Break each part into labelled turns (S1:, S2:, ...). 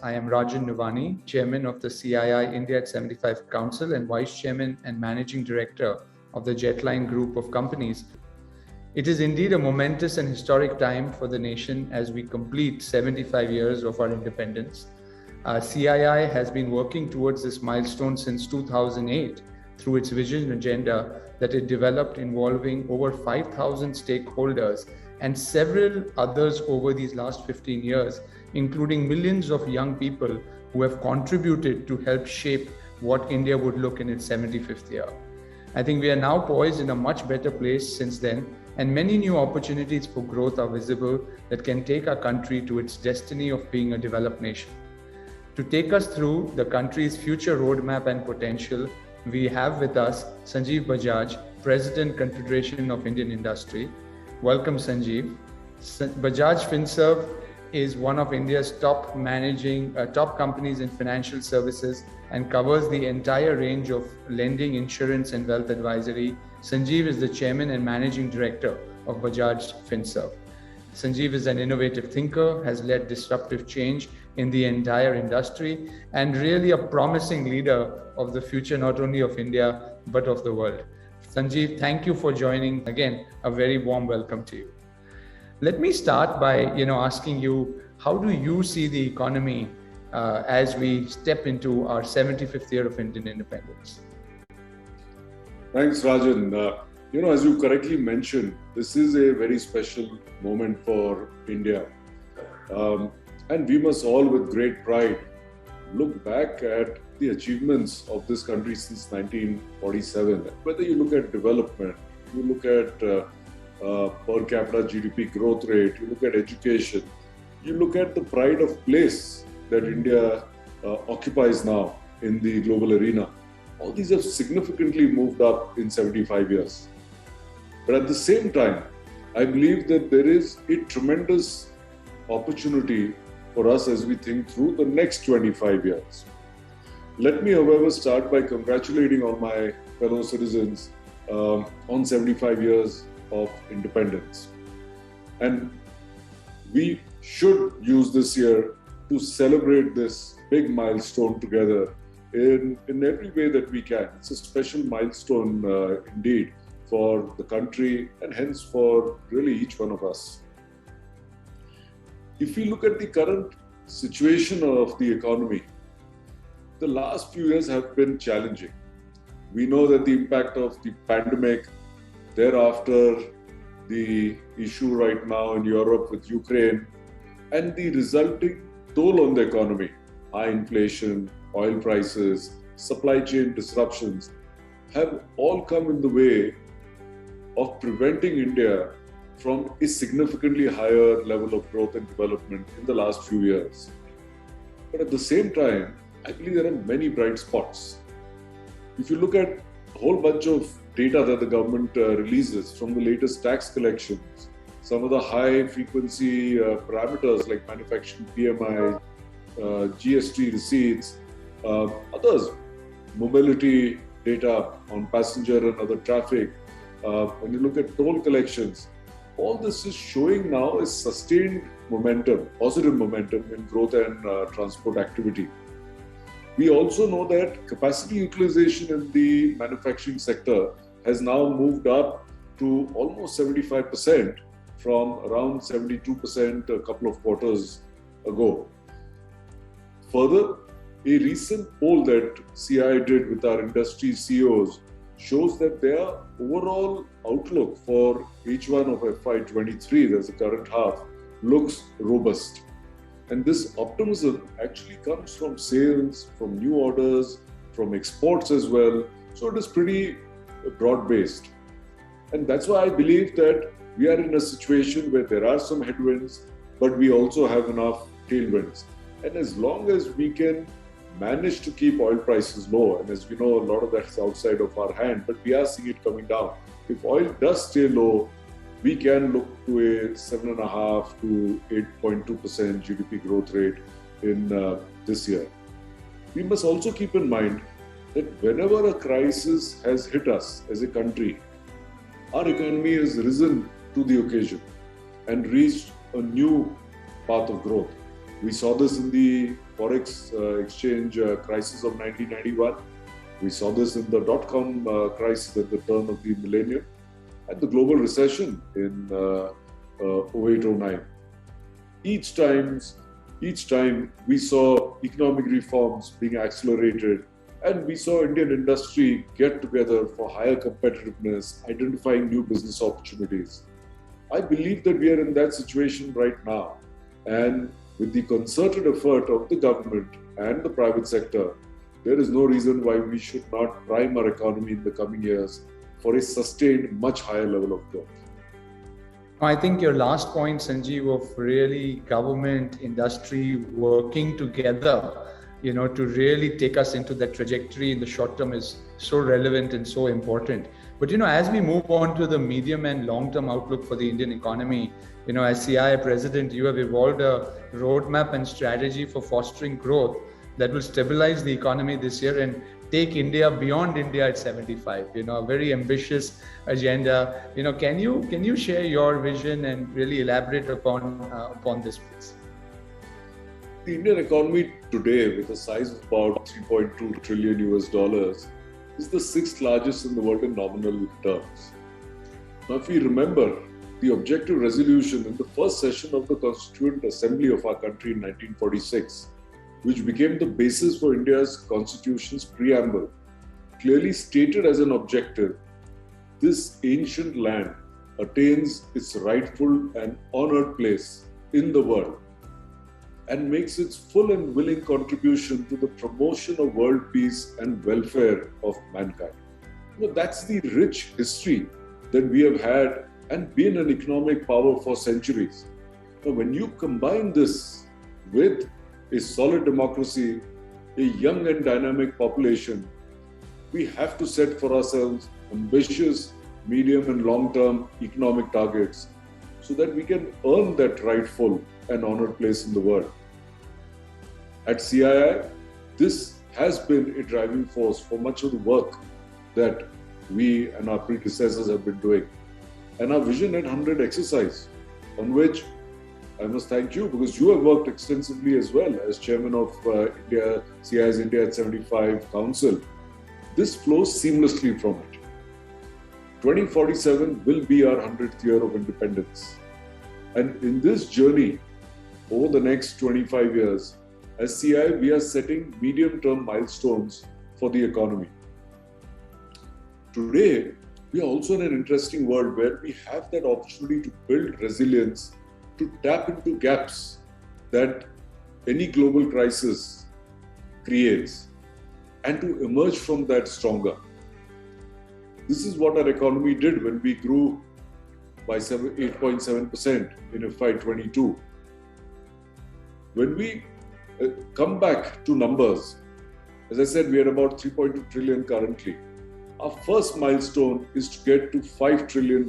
S1: I am Rajan Navani, Chairman of the CII India at 75 Council and Vice Chairman and Managing Director of the Jetline Group of Companies. It is indeed a momentous and historic time for the nation as we complete 75 years of our independence. CII has been working towards this milestone since 2008 through its vision agenda that it developed involving over 5,000 stakeholders and several others over these last 15 years, including millions of young people who have contributed to help shape what India would look in its 75th year. I think we are now poised in a much better place since then, and many new opportunities for growth are visible that can take our country to its destiny of being a developed nation. To take us through the country's future roadmap and potential, we have with us Sanjiv Bajaj, President, Confederation of Indian Industry. Welcome, Sanjiv. Bajaj Finserv is one of India's top companies in financial services and covers the entire range of lending, insurance, and wealth advisory. Sanjiv is the Chairman and Managing Director of Bajaj Finserv. Sanjiv is an innovative thinker, has led disruptive change in the entire industry, and really a promising leader of the future, not only of India, but of the world. Sanjiv, thank you for joining. Again, a very warm welcome to you. Let me start by asking you, how do you see the economy as we step into our 75th year of Indian independence?
S2: Thanks, Rajan. As you correctly mentioned, this is a very special moment for India. And we must all, with great pride, look back at the achievements of this country since 1947. Whether you look at development, you look at per capita GDP growth rate, you look at education, you look at the pride of place that India occupies now in the global arena. All these have significantly moved up in 75 years. But at the same time, I believe that there is a tremendous opportunity for us as we think through the next 25 years. Let me, however, start by congratulating all my fellow citizens on 75 years of independence. And we should use this year to celebrate this big milestone together in every way that we can. It's a special milestone indeed for the country and hence for really each one of us. If we look at the current situation of the economy, the last few years have been challenging. We know that the impact of the pandemic, thereafter the issue right now in Europe with Ukraine, and the resulting toll on the economy, high inflation, oil prices, supply chain disruptions, have all come in the way of preventing India from a significantly higher level of growth and development in the last few years. But at the same time, I believe there are many bright spots. If you look at a whole bunch of data that the government releases from the latest tax collections, some of the high frequency parameters like manufacturing PMI, GST receipts, others, mobility data on passenger and other traffic, when you look at toll collections, all this is showing now a sustained momentum, positive momentum in growth and transport activity. We also know that capacity utilization in the manufacturing sector has now moved up to almost 75% from around 72% a couple of quarters ago. Further, a recent poll that CII did with our industry CEOs shows that their overall outlook for H1 of FY23, that's the current half, looks robust. And this optimism actually comes from sales, from new orders, from exports as well. So it is pretty broad-based. And that's why I believe that we are in a situation where there are some headwinds, but we also have enough tailwinds. And as long as we can manage to keep oil prices low, and as we know, a lot of that is outside of our hand, but we are seeing it coming down. If oil does stay low, we can look to a 7.5% to 8.2% GDP growth rate in this year. We must also keep in mind that whenever a crisis has hit us as a country, our economy has risen to the occasion and reached a new path of growth. We saw this in the forex exchange crisis of 1991. We saw this in the dot-com crisis at the turn of the millennium and the global recession in 08-09. Each time we saw economic reforms being accelerated, and we saw Indian industry get together for higher competitiveness, identifying new business opportunities. I believe that we are in that situation right now. And with the concerted effort of the government and the private sector, there is no reason why we should not prime our economy in the coming years for a sustained, much higher level of growth.
S1: I think your last point, Sanjeev, of really government, industry working together, to really take us into that trajectory in the short term is so relevant and so important. But, as we move on to the medium and long-term outlook for the Indian economy, as CII president, you have evolved a roadmap and strategy for fostering growth that will stabilize the economy this year and take India beyond India at 75. A very ambitious agenda. Can you share your vision and really elaborate upon this, please?
S2: The Indian economy today, with a size of about $3.2 trillion is the sixth largest in the world in nominal terms. Now, if we remember the objective resolution in the first session of the Constituent Assembly of our country in 1946, which became the basis for India's constitution's preamble, clearly stated as an objective, this ancient land attains its rightful and honored place in the world and makes its full and willing contribution to the promotion of world peace and welfare of mankind. That's the rich history that we have had and been an economic power for centuries. Now, when you combine this with a solid democracy, a young and dynamic population, we have to set for ourselves ambitious, medium and long-term economic targets so that we can earn that rightful and honored place in the world. At CII, this has been a driving force for much of the work that we and our predecessors have been doing. And our Vision at 100 exercise, on which I must thank you because you have worked extensively as well as chairman of CII's India at 75 Council. This flows seamlessly from it. 2047 will be our 100th year of independence. And in this journey, over the next 25 years, as CII, we are setting medium-term milestones for the economy. Today, we are also in an interesting world where we have that opportunity to build resilience, to tap into gaps that any global crisis creates, and to emerge from that stronger. This is what our economy did when we grew by 8.7% in FY22. When we come back to numbers, as I said, we are about 3.2 trillion currently. Our first milestone is to get to $5 trillion,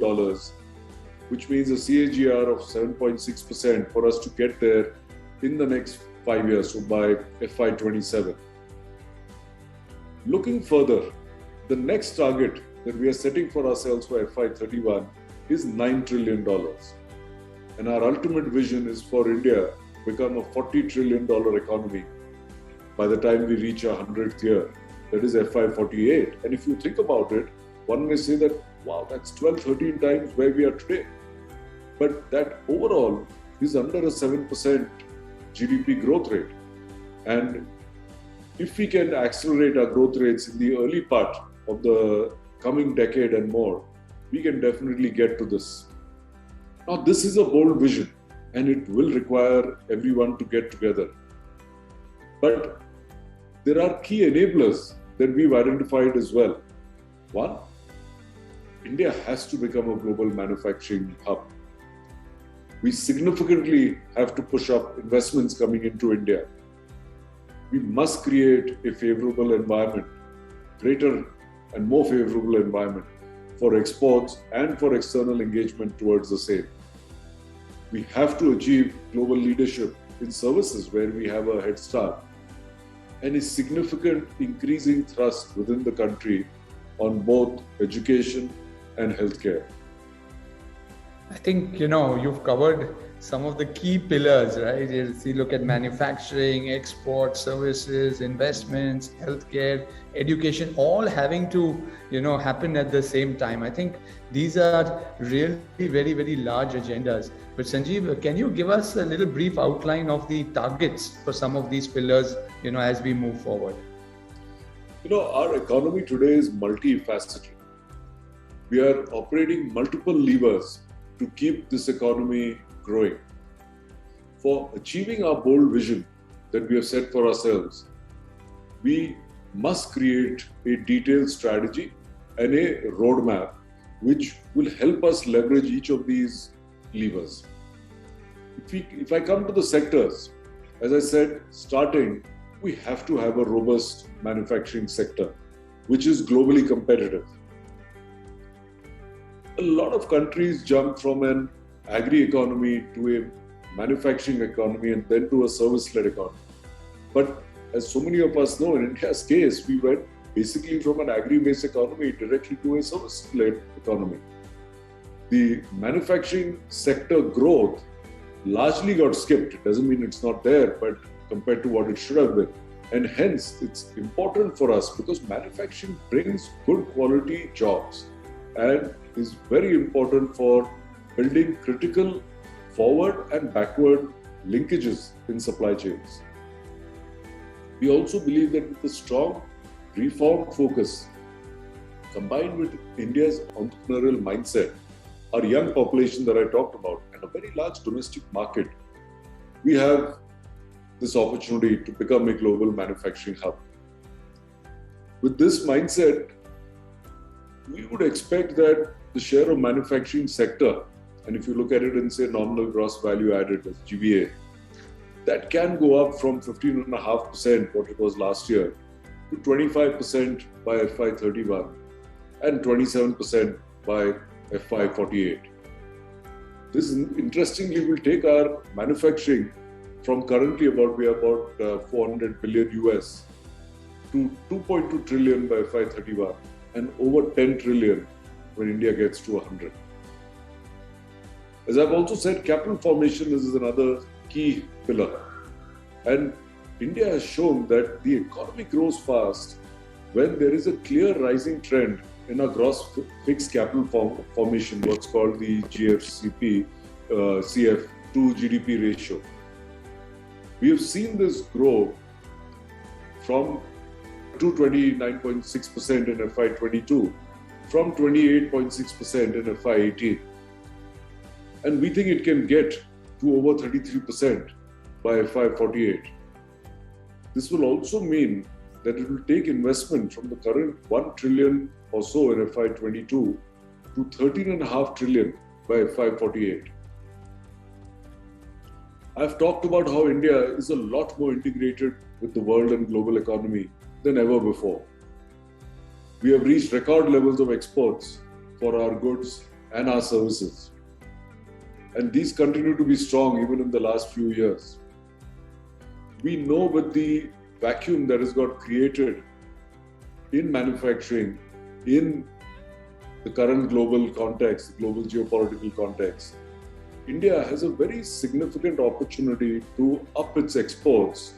S2: which means a CAGR of 7.6% for us to get there in the next 5 years, so by FY27. Looking further, the next target that we are setting for ourselves for FY31 is $9 trillion. And our ultimate vision is for India to become a $40 trillion economy by the time we reach our 100th year, that is FY48. And if you think about it, one may say that, wow, that's 12, 13 times where we are today. But that overall is under a 7% GDP growth rate. And if we can accelerate our growth rates in the early part of the coming decade and more, we can definitely get to this. Now, this is a bold vision and it will require everyone to get together. But there are key enablers that we've identified as well. One, India has to become a global manufacturing hub. We significantly have to push up investments coming into India. We must create a favorable environment, greater and more favorable environment for exports and for external engagement towards the same. We have to achieve global leadership in services where we have a head start and a significant increasing thrust within the country on both education and healthcare.
S1: I think, you've covered some of the key pillars, right? If you look at manufacturing, export, services, investments, healthcare, education, all having to, happen at the same time. I think these are really very, very large agendas. But Sanjeev, can you give us a little brief outline of the targets for some of these pillars, as we move forward?
S2: Our economy today is multifaceted. We are operating multiple levers to keep this economy growing. For achieving our bold vision that we have set for ourselves, we must create a detailed strategy and a roadmap which will help us leverage each of these levers. If I come to the sectors, as I said, we have to have a robust manufacturing sector, which is globally competitive. A lot of countries jump from an agri-economy to a manufacturing economy and then to a service-led economy. But as so many of us know, in India's case, we went basically from an agri-based economy directly to a service-led economy. The manufacturing sector growth largely got skipped. It doesn't mean it's not there, but compared to what it should have been. And hence, it's important for us because manufacturing brings good quality jobs and is very important for building critical forward and backward linkages in supply chains. We also believe that with a strong reform focus, combined with India's entrepreneurial mindset, our young population that I talked about, and a very large domestic market, we have this opportunity to become a global manufacturing hub. With this mindset, we would expect that the share of manufacturing sector, and if you look at it in say nominal gross value added as GVA, that can go up from 15.5%, what it was last year, to 25% by FY31 and 27% by FY48. This interestingly will take our manufacturing from currently we are about 400 billion US to 2.2 trillion by FY31 and over 10 trillion when India gets to 100. As I've also said, capital formation is another key pillar. And India has shown that the economy grows fast when there is a clear rising trend in our gross fixed capital formation, what's called the GFCP, CF to GDP ratio. We have seen this grow from 29.6% in FY22, from 28.6% in FY18. And we think it can get to over 33% by FY48. This will also mean that it will take investment from the current 1 trillion or so in FY22 to 13.5 trillion by FY48. I've talked about how India is a lot more integrated with the world and global economy than ever before. We have reached record levels of exports for our goods and our services. And these continue to be strong even in the last few years. We know with the vacuum that has got created in manufacturing, in the current global context, global geopolitical context, India has a very significant opportunity to up its exports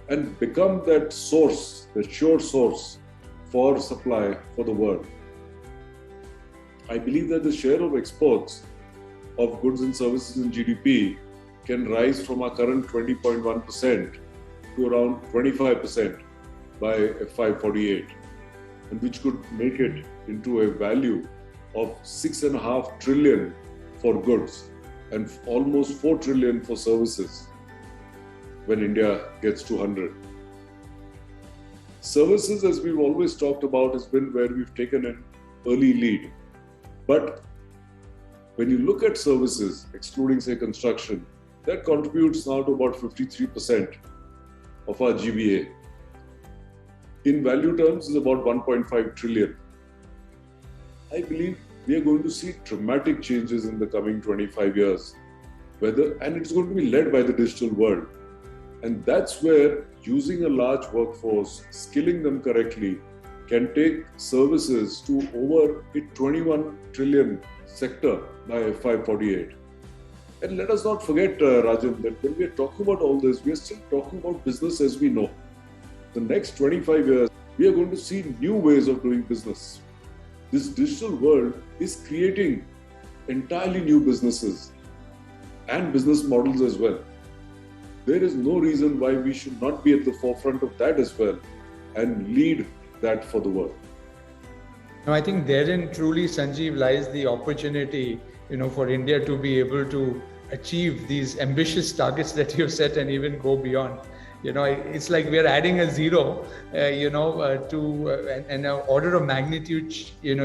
S2: and become that source, the sure source for supply for the world. I believe that the share of exports of goods and services in GDP can rise from our current 20.1% to around 25% by FY48, and which could make it into a value of 6.5 trillion for goods and almost 4 trillion for services when India gets to 100. Services, as we've always talked about, has been where we've taken an early lead. But when you look at services, excluding say construction, that contributes now to about 53% of our GVA. In value terms, is about 1.5 trillion. I believe we are going to see dramatic changes in the coming 25 years, and it's going to be led by the digital world. And that's where using a large workforce, skilling them correctly, can take services to over a 21 trillion sector by FY48. And let us not forget, Rajan, that when we are talking about all this, we are still talking about business as we know. The next 25 years, we are going to see new ways of doing business. This digital world is creating entirely new businesses and business models as well. There is no reason why we should not be at the forefront of that as well and lead that for the world.
S1: No, I think therein truly, Sanjeev, lies the opportunity, for India to be able to achieve these ambitious targets that you've set and even go beyond. It's like we're adding a zero, to an order of magnitude,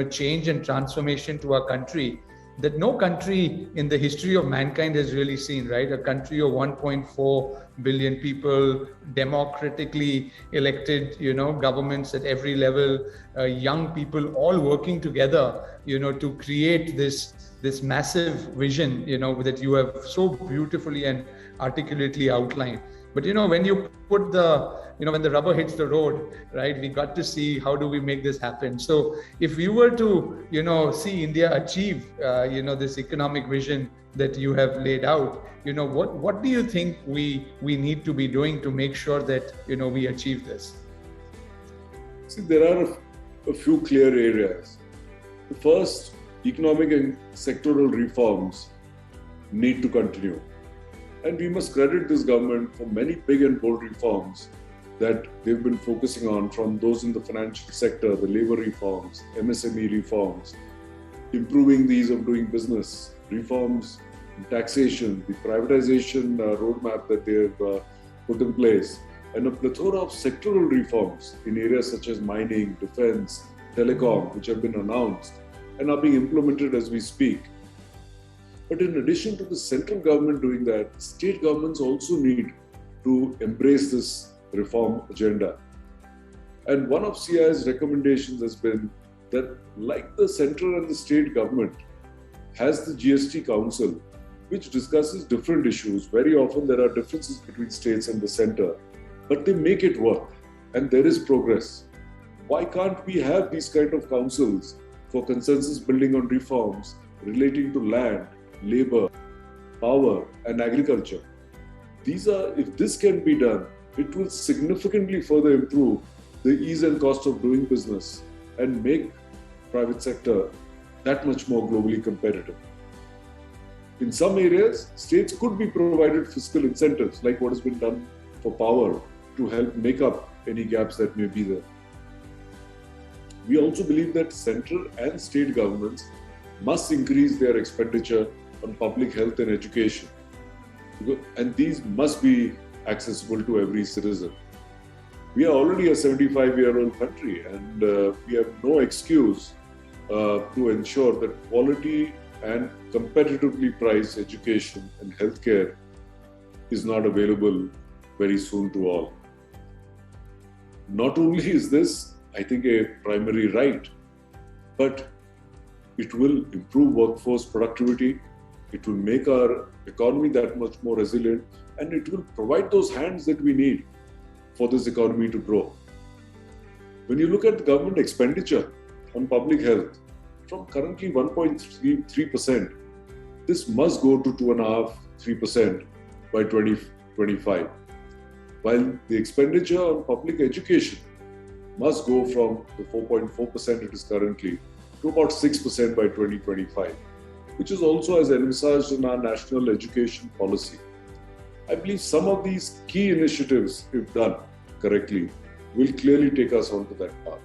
S1: change and transformation to our country that no country in the history of mankind has really seen, right? A country of 1.4 billion people, democratically elected, governments at every level, young people all working together, to create this massive vision, that you have so beautifully and articulately outlined. But when you put when the rubber hits the road, right, we got to see how do we make this happen. So if we were to, see India achieve, this economic vision that you have laid out, what do you think we need to be doing to make sure that, we achieve this?
S2: See, there are a few clear areas. The first, economic and sectoral reforms need to continue. And we must credit this government for many big and bold reforms that they've been focusing on, from those in the financial sector, the labor reforms, MSME reforms, improving the ease of doing business, reforms in taxation, the privatization roadmap that they've put in place, and a plethora of sectoral reforms in areas such as mining, defense, telecom, which have been announced and are being implemented as we speak. But in addition to the central government doing that, state governments also need to embrace this reform agenda. And one of CII's recommendations has been that, like the central and the state government has the GST Council, which discusses different issues. Very often there are differences between states and the center, but they make it work and there is progress. Why can't we have these kind of councils for consensus building on reforms relating to land, labor, power, and agriculture? If this can be done, it will significantly further improve the ease and cost of doing business and make private sector that much more globally competitive. In some areas, states could be provided fiscal incentives, like what has been done for power, to help make up any gaps that may be there. We also believe that central and state governments must increase their expenditure on public health and education, and these must be accessible to every citizen. We are already a 75-year-old country, and we have no excuse to ensure that quality and competitively priced education and healthcare is not available very soon to all. Not only is this, I think, a primary right, but it will improve workforce productivity, it will make our economy that much more resilient, and it will provide those hands that we need for this economy to grow. When you look at government expenditure on public health, from currently 1.3%, this must go to 2.5-3% by 2025. While the expenditure on public education must go from the 4.4% it is currently to about 6% by 2025, which is also as envisaged in our national education policy. I believe some of these key initiatives, if done correctly, will clearly take us onto that path.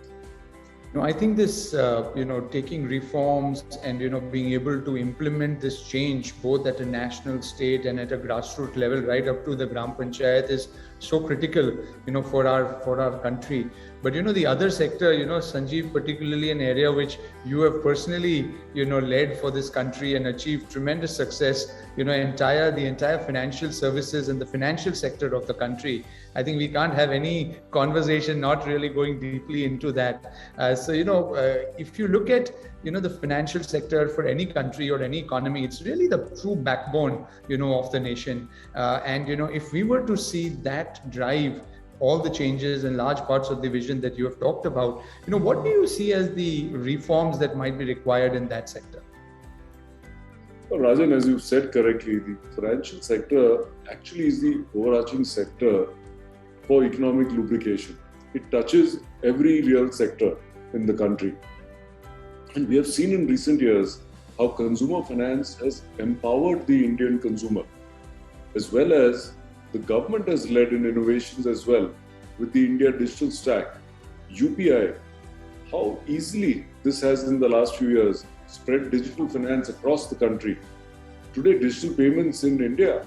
S1: No, I think this, taking reforms and, being able to implement this change both at a national, state and at a grassroots level, right up to the Gram Panchayat, is so critical, for our country. But, the other sector, Sanjeev, particularly an area which you have personally, led for this country and achieved tremendous success, the entire financial services and the financial sector of the country. I think we can't have any conversation not really going deeply into that. If you look at, the financial sector for any country or any economy, it's really the true backbone, of the nation. If we were to see that drive all the changes and large parts of the vision that you have talked about, what do you see as the reforms that might be required in that sector?
S2: Well, Rajan, as you said correctly, the financial sector actually is the overarching sector for economic lubrication. It touches every real sector in the country. And we have seen in recent years how consumer finance has empowered the Indian consumer, as well as the government has led in innovations as well with the India Digital Stack, UPI. How easily this has in the last few years spread digital finance across the country. Today, digital payments in India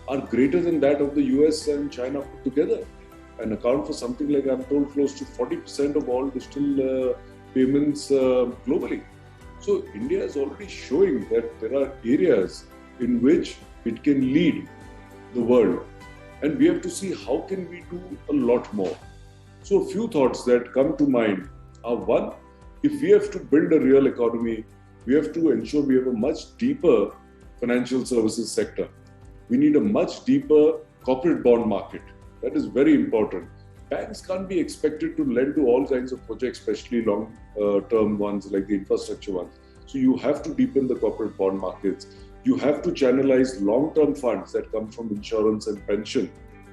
S2: are greater than that of the US and China put together and account for something like, I'm told, close to 40% of all digital payments globally. So India is already showing that there are areas in which it can lead the world. And we have to see how can we do a lot more. So a few thoughts that come to mind are: one, if we have to build a real economy, we have to ensure we have a much deeper financial services sector. We need a much deeper corporate bond market. That is very important. Banks can't be expected to lend to all kinds of projects, especially long-term ones like the infrastructure ones. So you have to deepen the corporate bond markets. You have to channelize long-term funds that come from insurance and pension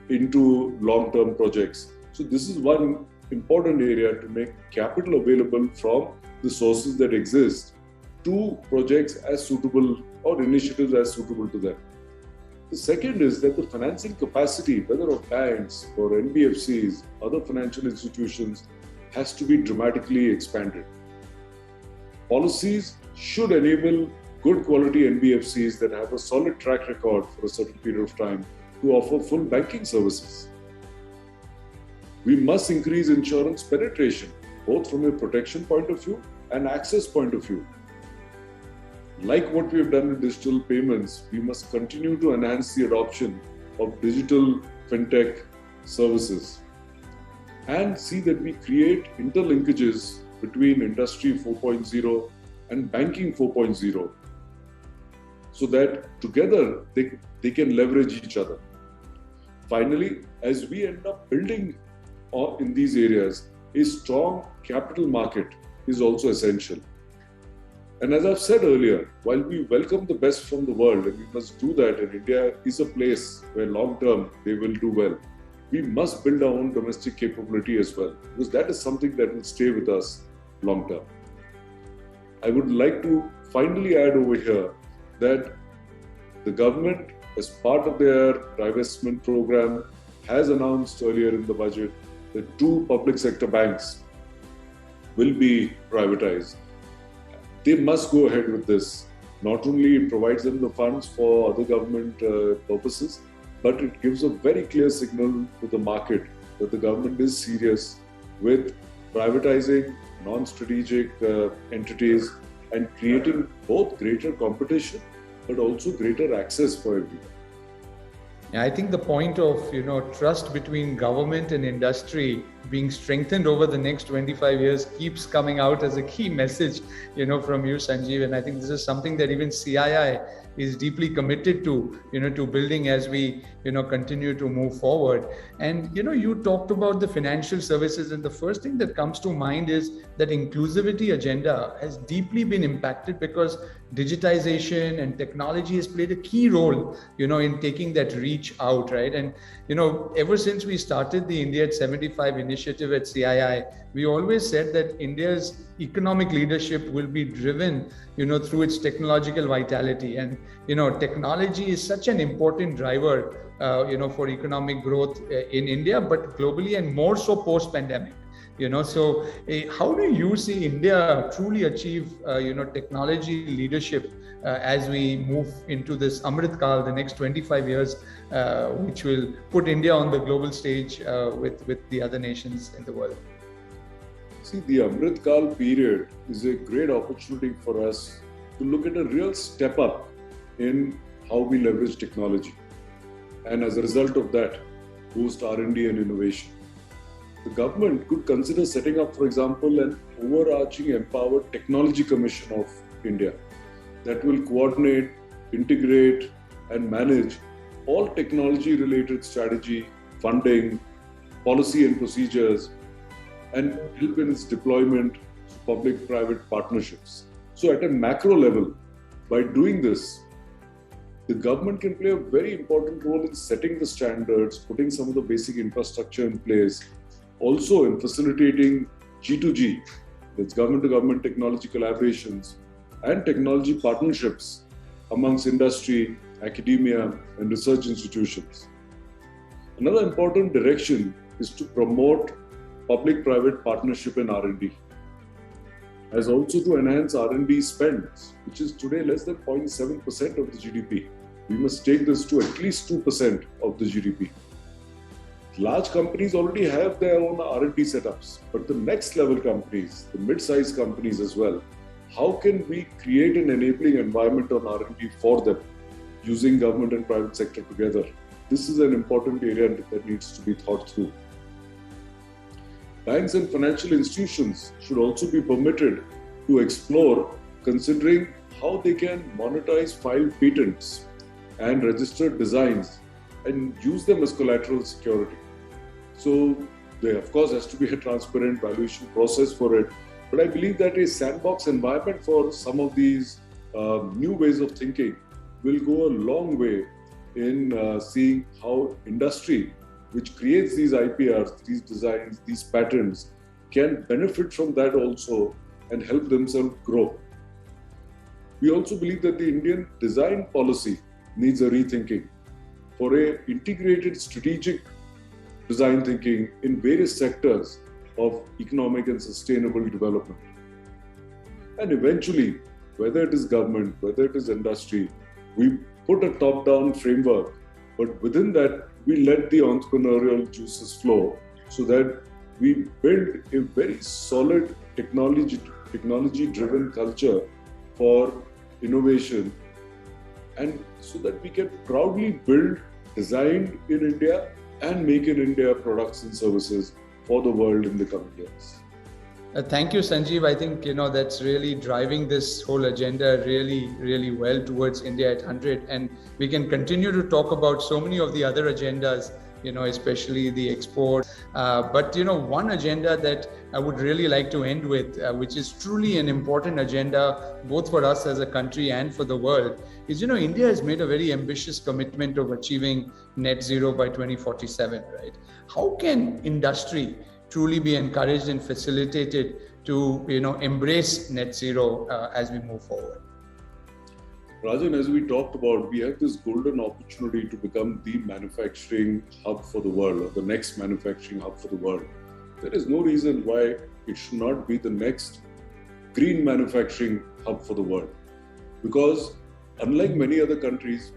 S2: into long-term projects. So this is one important area to make capital available from the sources that exist to projects as suitable or initiatives as suitable to them. The second is that the financing capacity, whether of banks or NBFCs, other financial institutions, has to be dramatically expanded. Policies should enable good quality NBFCs that have a solid track record for a certain period of time to offer full banking services. We must increase insurance penetration, both from a protection point of view and access point of view. Like what we have done with digital payments, we must continue to enhance the adoption of digital fintech services and see that we create interlinkages between Industry 4.0 and Banking 4.0 so that together they can leverage each other. Finally, as we end up building in these areas, a strong capital market is also essential. And as I've said earlier, while we welcome the best from the world, and we must do that, and India is a place where long term they will do well, we must build our own domestic capability as well, because that is something that will stay with us long term. I would like to finally add over here that the government, as part of their divestment program, has announced earlier in the budget that 2 public sector banks will be privatized. They must go ahead with this. Not only it provides them the funds for other government purposes, but it gives a very clear signal to the market that the government is serious with privatizing non-strategic entities and creating both greater competition but also greater access for everyone.
S1: I think the point of trust between government and industry being strengthened over the next 25 years keeps coming out as a key message from you, Sanjiv, and I think this is something that even CII is deeply committed to to building as we continue to move forward. And you talked about the financial services, and the first thing that comes to mind is that inclusivity agenda has deeply been impacted because digitization and technology has played a key role in taking that reach out, right? And ever since we started the India at 75 initiative at CII, we always said that India's economic leadership will be driven through its technological vitality. And technology is such an important driver for economic growth in India, but globally, and more so post-pandemic. So how do you see India truly achieve technology leadership as we move into this Amrit Kal, the next 25 years, which will put India on the global stage with the other nations in the world?
S2: See, the Amrit Kal period is a great opportunity for us to look at a real step up in how we leverage technology, and as a result of that, boost R&D and innovation. The government could consider setting up, for example, an overarching empowered technology commission of India that will coordinate, integrate, and manage all technology-related strategy, funding, policy and procedures, and help in its deployment through public-private partnerships. So at a macro level, By doing this, the government can play a very important role in setting the standards, putting some of the basic infrastructure in place, also in facilitating G2G, that's government to government technology collaborations and technology partnerships amongst industry, academia, and research institutions. Another important direction is to promote public-private partnership in R&D, as also to enhance R&D spends, which is today less than 0.7% of the GDP. We must take this to at least 2% of the GDP. Large companies already have their own R&D setups, but the next level companies, the mid-sized companies as well, how can we create an enabling environment on R&D for them using government and private sector together? This is an important area that needs to be thought through. Banks and financial institutions should also be permitted to explore considering how they can monetize filed patents and registered designs and use them as collateral security. So there of course has to be a transparent valuation process for it. But I believe that a sandbox environment for some of these new ways of thinking will go a long way in seeing how industry, which creates these IPRs, these designs, these patents, can benefit from that also and help themselves grow. We also believe that the Indian design policy needs a rethinking for a integrated strategic design thinking in various sectors of economic and sustainable development. And eventually, whether it is government, whether it is industry, we put a top-down framework, but within that, we let the entrepreneurial juices flow so that we build a very solid technology-driven culture for innovation, and so that we can proudly build designed in India and make in India products and services for the world in the coming years.
S1: Thank you, Sanjiv. I think that's really driving this whole agenda really well towards India at 100, and we can continue to talk about so many of the other agendas, especially the export. But one agenda that I would really like to end with, which is truly an important agenda both for us as a country and for the world, is India has made a very ambitious commitment of achieving net zero by 2047. Right? How can industry truly be encouraged and facilitated to embrace net zero as we move forward?
S2: Rajan, as we talked about, we have this golden opportunity to become the manufacturing hub for the world, or the next manufacturing hub for the world. There is no reason why it should not be the next green manufacturing hub for the world. Because unlike many other countries,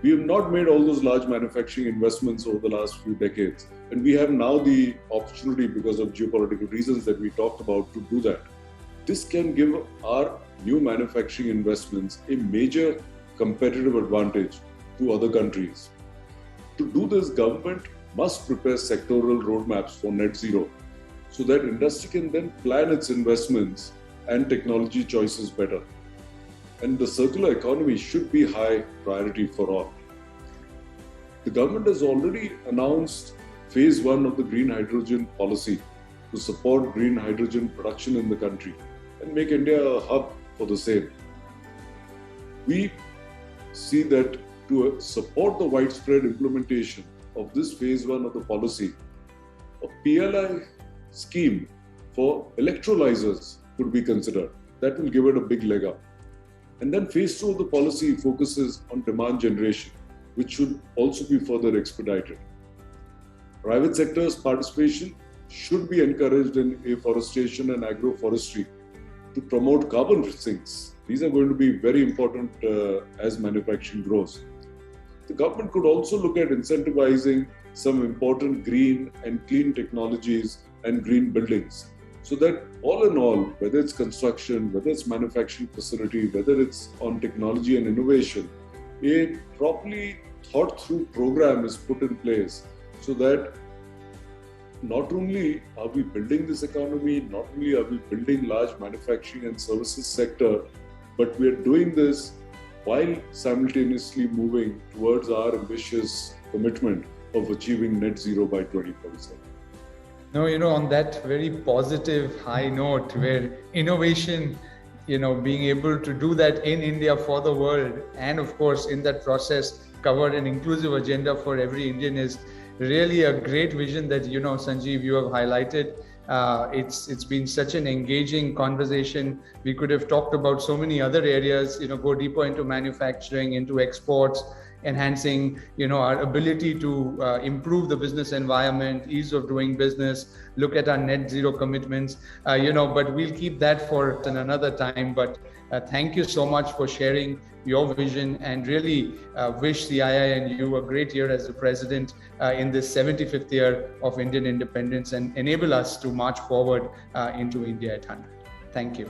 S2: we have not made all those large manufacturing investments over the last few decades. And we have now the opportunity, because of geopolitical reasons that we talked about, to do that. This can give our new manufacturing investments a major competitive advantage to other countries. To do this, government must prepare sectoral roadmaps for net zero so that industry can then plan its investments and technology choices better. And the circular economy should be high priority for all. The government has already announced phase 1 of the green hydrogen policy to support green hydrogen production in the country and make India a hub for the same. We see that to support the widespread implementation of this phase 1 of the policy, a PLI scheme for electrolyzers could be considered. That will give it a big leg up. And then phase 2 of the policy focuses on demand generation, which should also be further expedited. Private sector's participation should be encouraged in afforestation and agroforestry to promote carbon sinks. These are going to be very important as manufacturing grows. The government could also look at incentivizing some important green and clean technologies and green buildings, so that all in all, whether it's construction, whether it's manufacturing facility, whether it's on technology and innovation, a properly thought through program is put in place so that not only are we building this economy, not only are we building large manufacturing and services sector, but we are doing this while simultaneously moving towards our ambitious commitment of achieving net zero by 2047.
S1: No, on that very positive high note where innovation, being able to do that in India for the world, and of course in that process cover an inclusive agenda for every Indian is really a great vision that, Sanjeev, you have highlighted. It's been such an engaging conversation. We could have talked about so many other areas, go deeper into manufacturing, into exports, enhancing our ability to improve the business environment, ease of doing business, look at our net zero commitments, but we'll keep that for another time. But thank you so much for sharing your vision, and really wish CII and you a great year as the president in this 75th year of Indian independence, and enable us to march forward into India at 100. Thank you.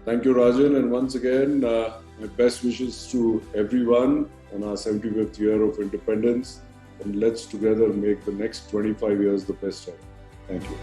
S2: Thank you, Rajan. And once again, my best wishes to everyone on our 75th year of independence. And let's together make the next 25 years the best ever. Thank you.